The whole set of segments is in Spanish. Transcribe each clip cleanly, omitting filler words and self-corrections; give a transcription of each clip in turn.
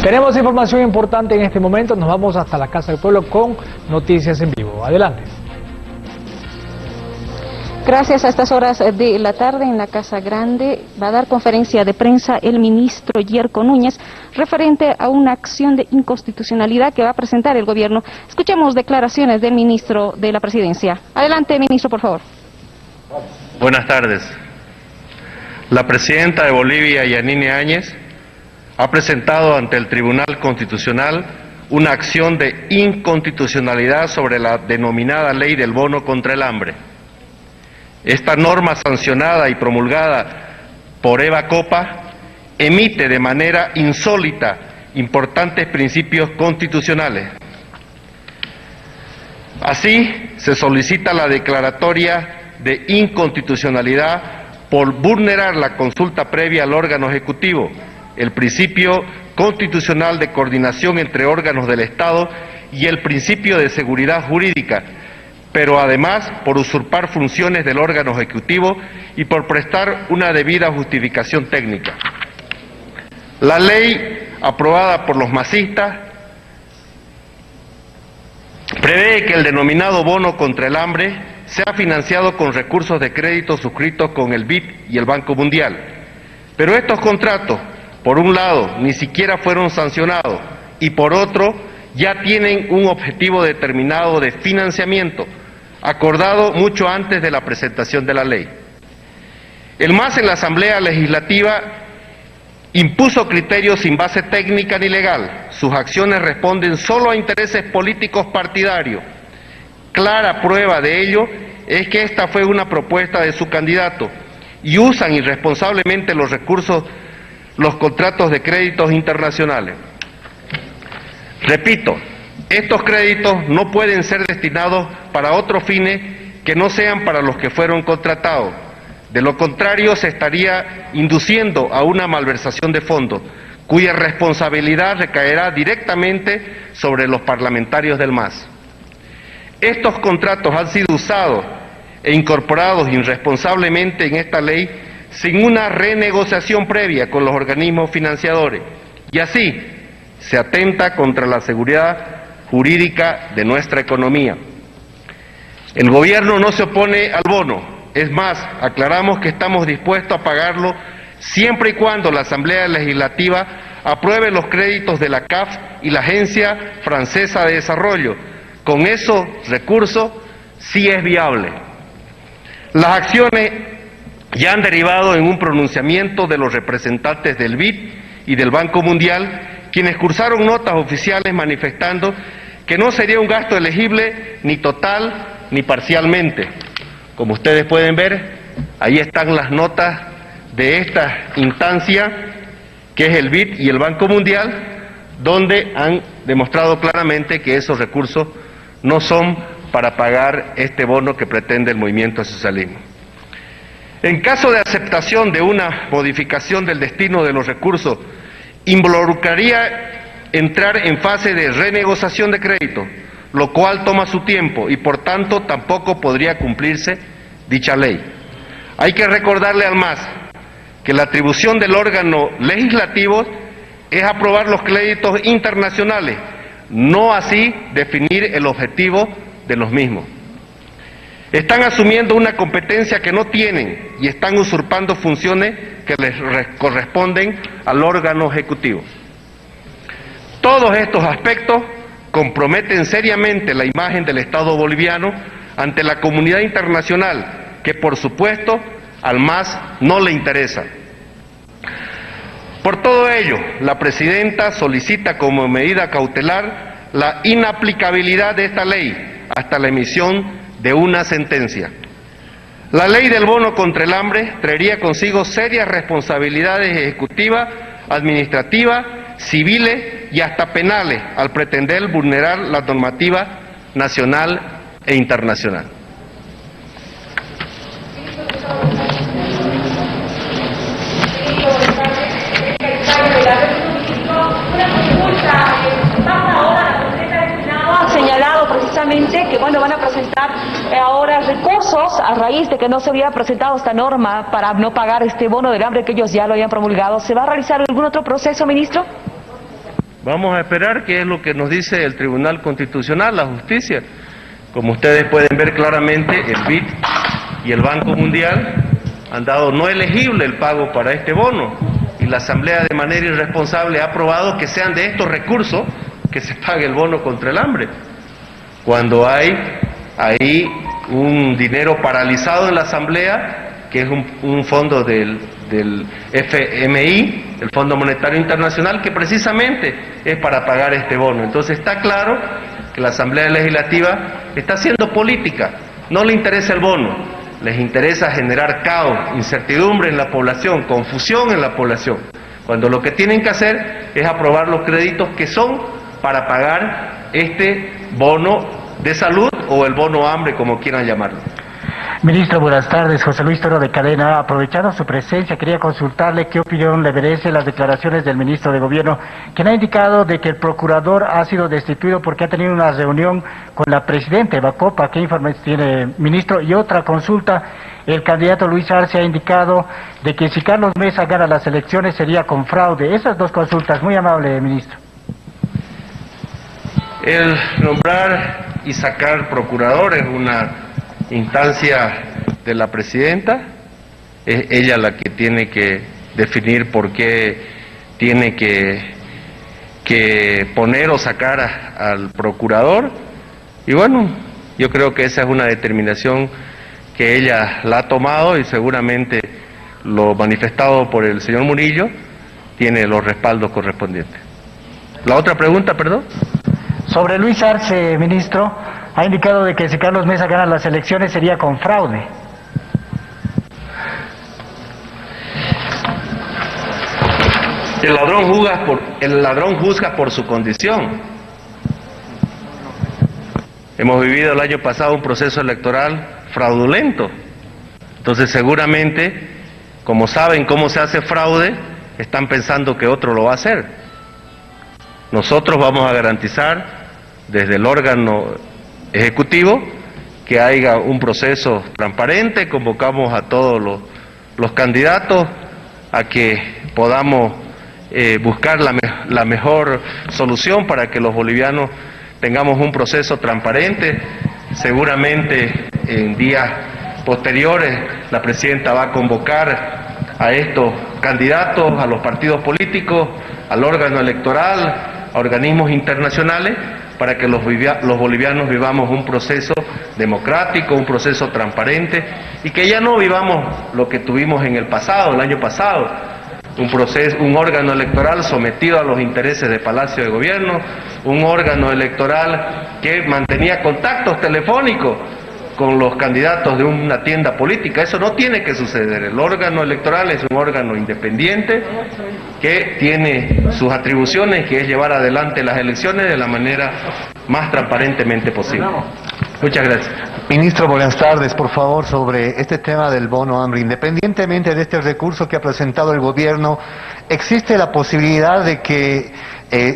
Tenemos información importante en este momento, nos vamos hasta la Casa del Pueblo con noticias en vivo. Adelante. Gracias. A estas horas de la tarde en la Casa Grande va a dar conferencia de prensa el ministro Yerko Núñez referente a una acción de inconstitucionalidad que va a presentar el gobierno. Escuchemos declaraciones del ministro de la Presidencia. Adelante, ministro, por favor. Buenas tardes. La presidenta de Bolivia, Yanine Áñez, ha presentado ante el Tribunal Constitucional una acción de inconstitucionalidad sobre la denominada Ley del Bono contra el Hambre. Esta norma sancionada y promulgada por Eva Copa emite de manera insólita importantes principios constitucionales. Así, se solicita la declaratoria de inconstitucionalidad por vulnerar la consulta previa al órgano ejecutivo, el principio constitucional de coordinación entre órganos del Estado y el principio de seguridad jurídica, pero además por usurpar funciones del órgano ejecutivo y por prestar una debida justificación técnica. La ley aprobada por los masistas prevé que el denominado bono contra el hambre sea financiado con recursos de crédito suscritos con el BID y el Banco Mundial. Pero estos contratos, por un lado, ni siquiera fueron sancionados y por otro, ya tienen un objetivo determinado de financiamiento, acordado mucho antes de la presentación de la ley. El MAS en la Asamblea Legislativa impuso criterios sin base técnica ni legal. Sus acciones responden solo a intereses políticos partidarios. Clara prueba de ello es que esta fue una propuesta de su candidato y usan irresponsablemente los recursos, los contratos de créditos internacionales. Repito, estos créditos no pueden ser destinados para otros fines que no sean para los que fueron contratados. De lo contrario, se estaría induciendo a una malversación de fondos, cuya responsabilidad recaerá directamente sobre los parlamentarios del MAS. Estos contratos han sido usados e incorporados irresponsablemente en esta ley sin una renegociación previa con los organismos financiadores, y así se atenta contra la seguridad jurídica de nuestra economía. El gobierno no se opone al bono, es más, aclaramos que estamos dispuestos a pagarlo siempre y cuando la Asamblea Legislativa apruebe los créditos de la CAF y la Agencia Francesa de Desarrollo. Con esos recursos sí es viable. Las acciones ya han derivado en un pronunciamiento de los representantes del BID y del Banco Mundial, quienes cursaron notas oficiales manifestando que no sería un gasto elegible ni total ni parcialmente. Como ustedes pueden ver, ahí están las notas de esta instancia, que es el BID y el Banco Mundial, donde han demostrado claramente que esos recursos no son para pagar este bono que pretende el movimiento al socialismo. En caso de aceptación de una modificación del destino de los recursos, involucraría entrar en fase de renegociación de crédito, lo cual toma su tiempo y por tanto tampoco podría cumplirse dicha ley. Hay que recordarle al MAS que la atribución del órgano legislativo es aprobar los créditos internacionales, no así definir el objetivo de los mismos. Están asumiendo una competencia que no tienen y están usurpando funciones que les corresponden al órgano ejecutivo. Todos estos aspectos comprometen seriamente la imagen del Estado boliviano ante la comunidad internacional, que por supuesto al MAS no le interesa. Por todo ello, la presidenta solicita como medida cautelar la inaplicabilidad de esta ley hasta la emisión de una sentencia. La ley del bono contra el hambre traería consigo serias responsabilidades ejecutivas, administrativas, civiles y hasta penales al pretender vulnerar la normativa nacional e internacional. Que bueno, van a presentar ahora recursos a raíz de que no se había presentado esta norma para no pagar este bono del hambre que ellos ya lo habían promulgado. ¿Se va a realizar algún otro proceso, ministro? Vamos a esperar qué es lo que nos dice el Tribunal Constitucional, la justicia. Como ustedes pueden ver claramente, el BID y el Banco Mundial han dado no elegible el pago para este bono, y la Asamblea de manera irresponsable ha aprobado que sean de estos recursos que se pague el bono contra el hambre, cuando hay ahí un dinero paralizado en la Asamblea, que es un fondo del FMI, el Fondo Monetario Internacional, que precisamente es para pagar este bono. Entonces está claro que la Asamblea Legislativa está haciendo política, no le interesa el bono, les interesa generar caos, incertidumbre en la población, confusión en la población, cuando lo que tienen que hacer es aprobar los créditos que son para pagar este bono de salud o el bono hambre, como quieran llamarlo. Ministro, buenas tardes. José Luis Toro de Cadena. Aprovechando su presencia, quería consultarle qué opinión le merece las declaraciones del ministro de Gobierno, quien ha indicado de que el procurador ha sido destituido porque ha tenido una reunión con la presidenta Eva Copa. ¿Qué informes tiene, ministro? Y otra consulta, el candidato Luis Arce ha indicado de que si Carlos Mesa gana las elecciones sería con fraude. Esas dos consultas, muy amable, ministro. El nombrar y sacar procurador es una instancia de la presidenta, es ella la que tiene que definir por qué tiene que poner o sacar al procurador, y bueno, yo creo que esa es una determinación que ella la ha tomado, y seguramente lo manifestado por el señor Murillo tiene los respaldos correspondientes. La otra pregunta, perdón. Sobre Luis Arce, ministro, ha indicado de que si Carlos Mesa gana las elecciones sería con fraude. El ladrón juzga por su condición. Hemos vivido el año pasado un proceso electoral fraudulento. Entonces seguramente, como saben cómo se hace fraude, están pensando que otro lo va a hacer. Nosotros vamos a garantizar desde el órgano ejecutivo que haya un proceso transparente. Convocamos a todos los candidatos a que podamos buscar la mejor solución para que los bolivianos tengamos un proceso transparente. Seguramente en días posteriores la presidenta va a convocar a estos candidatos, a los partidos políticos, al órgano electoral, a organismos internacionales, para que los bolivianos vivamos un proceso democrático, un proceso transparente, y que ya no vivamos lo que tuvimos en el pasado, el año pasado, un órgano electoral sometido a los intereses de Palacio de Gobierno, un órgano electoral que mantenía contactos telefónicos con los candidatos de una tienda política. Eso no tiene que suceder. El órgano electoral es un órgano independiente que tiene sus atribuciones, que es llevar adelante las elecciones de la manera más transparentemente posible. Muchas gracias. Ministro, buenas tardes. Por favor, sobre este tema del bono hambre, independientemente de este recurso que ha presentado el gobierno, ¿existe la posibilidad de que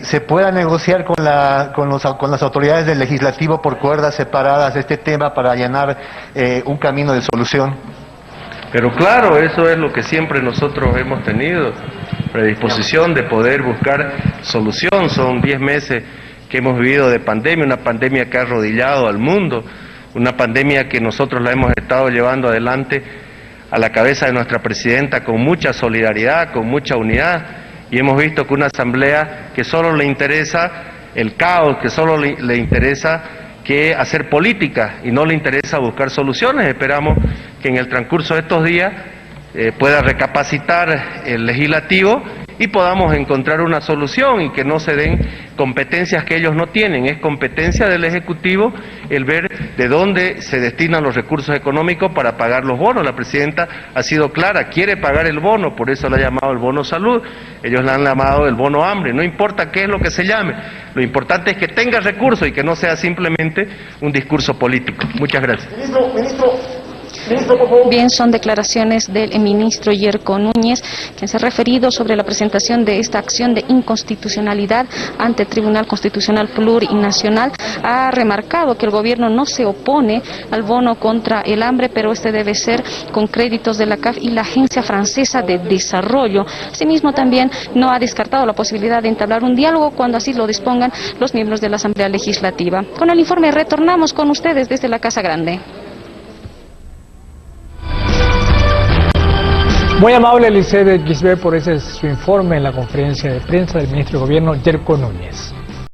se pueda negociar con las autoridades del legislativo por cuerdas separadas este tema para allanar un camino de solución? Pero claro, eso es lo que siempre nosotros hemos tenido, predisposición de poder buscar solución. Son 10 meses que hemos vivido de pandemia, una pandemia que ha arrodillado al mundo, una pandemia que nosotros la hemos estado llevando adelante a la cabeza de nuestra presidenta con mucha solidaridad, con mucha unidad, y hemos visto que una asamblea que solo le interesa el caos, que solo le interesa que hacer política y no le interesa buscar soluciones. Esperamos que en el transcurso de estos días pueda recapacitar el legislativo y podamos encontrar una solución, y que no se den competencias que ellos no tienen. Es competencia del Ejecutivo el ver de dónde se destinan los recursos económicos para pagar los bonos. La presidenta ha sido clara, quiere pagar el bono, por eso lo ha llamado el bono salud, ellos le han llamado el bono hambre. No importa qué es lo que se llame, lo importante es que tenga recursos y que no sea simplemente un discurso político. Muchas gracias. Ministro, Bien, son declaraciones del ministro Yerko Núñez, quien se ha referido sobre la presentación de esta acción de inconstitucionalidad ante el Tribunal Constitucional Plurinacional. Ha remarcado que el gobierno no se opone al bono contra el hambre, pero este debe ser con créditos de la CAF y la Agencia Francesa de Desarrollo. Asimismo, también no ha descartado la posibilidad de entablar un diálogo cuando así lo dispongan los miembros de la Asamblea Legislativa. Con el informe retornamos con ustedes desde la Casa Grande. Muy amable, Elisede Gisbert, por ese su informe en la conferencia de prensa del ministro de Gobierno, Yerko Núñez.